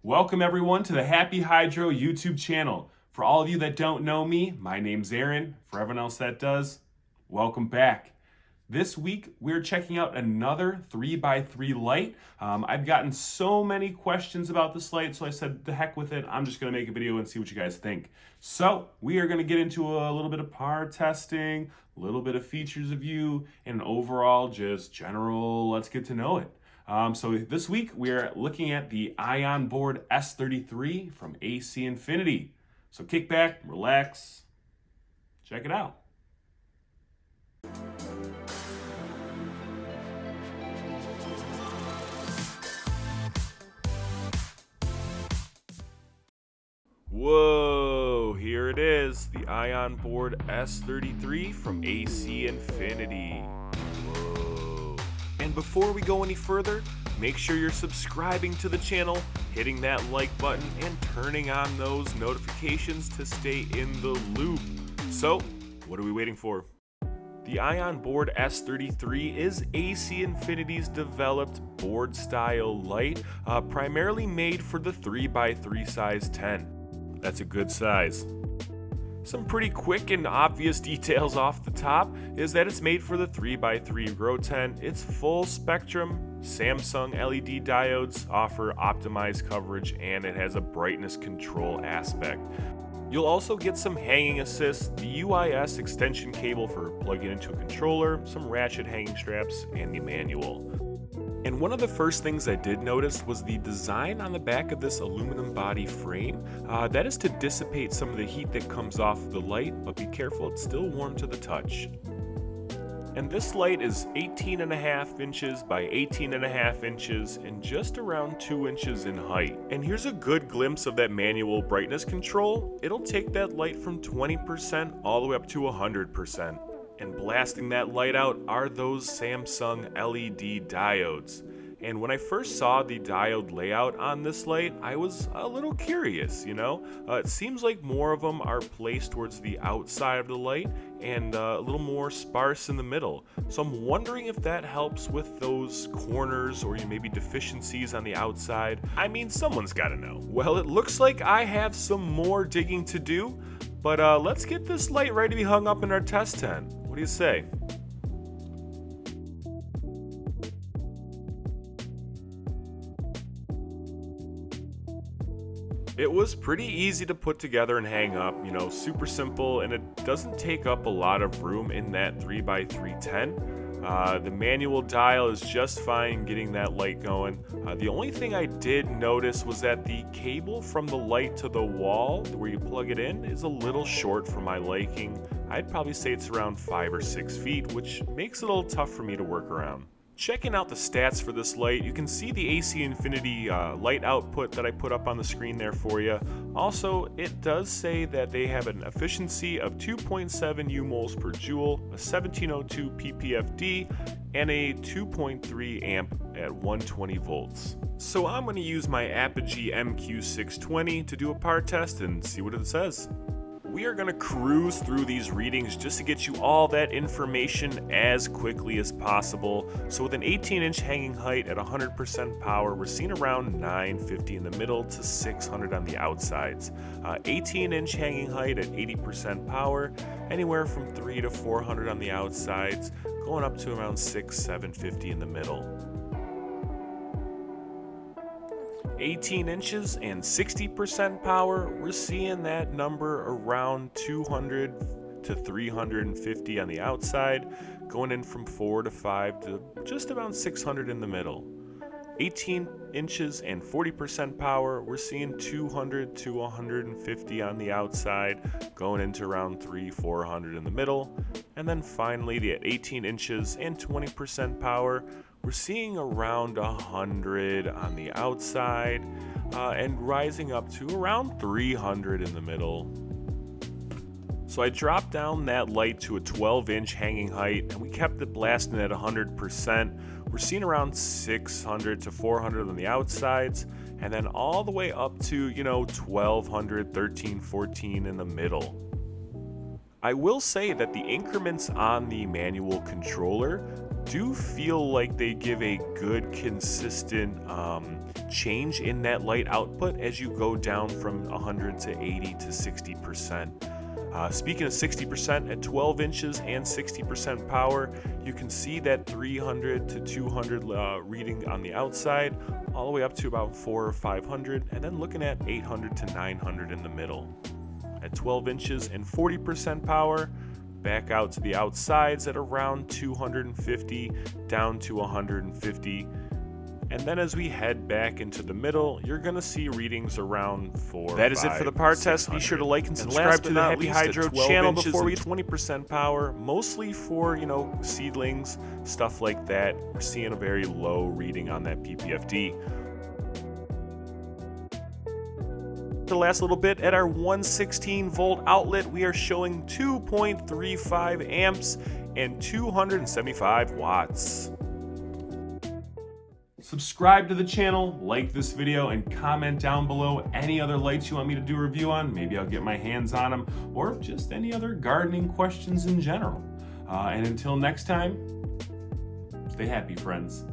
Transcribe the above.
Welcome everyone to the Happy Hydro YouTube channel. For all of you that don't know me, my name's Aaron. For everyone else that does, welcome back. This week we're checking out another 3x3 light. I've gotten so many questions about this light, so I said the heck with it. I'm just going to make a video and see what you guys think. So we are going to get into a little bit of power testing, a little bit of features review, and overall just general let's get to know it. So this week we're looking at the Ionboard S33 from AC Infinity. So kick back, relax, check it out. Whoa, here it is, the Ionboard S33 from AC Infinity. Whoa. And before we go any further, make sure you're subscribing to the channel, hitting that like button, and turning on those notifications to stay in the loop. So, what are we waiting for? The Ionboard S33 is AC Infinity's developed board style light, primarily made for the 3x3 size 10. That's a good size. Some pretty quick and obvious details off the top is that it's made for the 3x3 Grow 10. Its full spectrum Samsung LED diodes offer optimized coverage, and it has a brightness control aspect. You'll also get some hanging assist, the UIS extension cable for plugging into a controller, some ratchet hanging straps, and the manual. And one of the first things I did notice was the design on the back of this aluminum body frame. That is to dissipate some of the heat that comes off the light, but be careful, it's still warm to the touch. And this light is 18.5 inches by 18.5 inches and just around 2 inches in height. And here's a good glimpse of that manual brightness control. It'll take that light from 20% all the way up to 100%. And blasting that light out are those Samsung LED diodes. And when I first saw the diode layout on this light, I was a little curious, It seems like more of them are placed towards the outside of the light and a little more sparse in the middle. So I'm wondering if that helps with those corners or maybe deficiencies on the outside. I mean, someone's got to know. Well, it looks like I have some more digging to do, but let's get this light ready to be hung up in our test tent. What do you say? It was pretty easy to put together and hang up, super simple, and it doesn't take up a lot of room in that 3x310. The manual dial is just fine getting that light going. The only thing I did notice was that the cable from the light to the wall, where you plug it in, is a little short for my liking. I'd probably say it's around 5 or 6 feet, which makes it a little tough for me to work around. Checking out the stats for this light, you can see the AC Infinity light output that I put up on the screen there for you. Also, it does say that they have an efficiency of 2.7 U-moles per joule, a 1702 ppfd, and a 2.3 amp at 120 volts. So I'm going to use my Apogee MQ620 to do a power test and see what it says. We are going to cruise through these readings just to get you all that information as quickly as possible. So with an 18-inch hanging height at 100% power, we're seeing around 950 in the middle to 600 on the outsides. 18-inch hanging height at 80% power, anywhere from 3 to 400 on the outsides, going up to around 750 in the middle. 18 inches and 60% power, we're seeing that number around 200 to 350 on the outside, going in from 4 to 5 to just around 600 in the middle. 18 inches and 40% power, we're seeing 200 to 150 on the outside, going into around 400 in the middle. And then finally, at 18 inches and 20% power, we're seeing around 100 on the outside and rising up to around 300 in the middle. So I dropped down that light to a 12-inch hanging height, and we kept it blasting at 100%. We're seeing around 600 to 400 on the outsides, and then all the way up to, 1200, 13, 14 in the middle. I will say that the increments on the manual controller do feel like they give a good consistent change in that light output as you go down from 100 to 80 to 60%. Speaking of 60%, at 12 inches and 60% power, you can see that 300 to 200 reading on the outside, all the way up to about 400 or 500, and then looking at 800 to 900 in the middle. At 12 inches and 40% power, back out to the outsides at around 250 down to 150. And then as we head back into the middle, you're going to see readings around 400. That is it for the power test. Be sure to like and subscribe to the Happy Hydro channel before we 20% power, mostly for, seedlings, stuff like that. We're seeing a very low reading on that PPFD. The last little bit, at our 116 volt outlet, we are showing 2.35 amps and 275 watts. Subscribe to the channel, like this video, and comment down below any other lights you want me to do a review on. Maybe I'll get my hands on them, or just any other gardening questions in general. And until next time, stay happy, friends.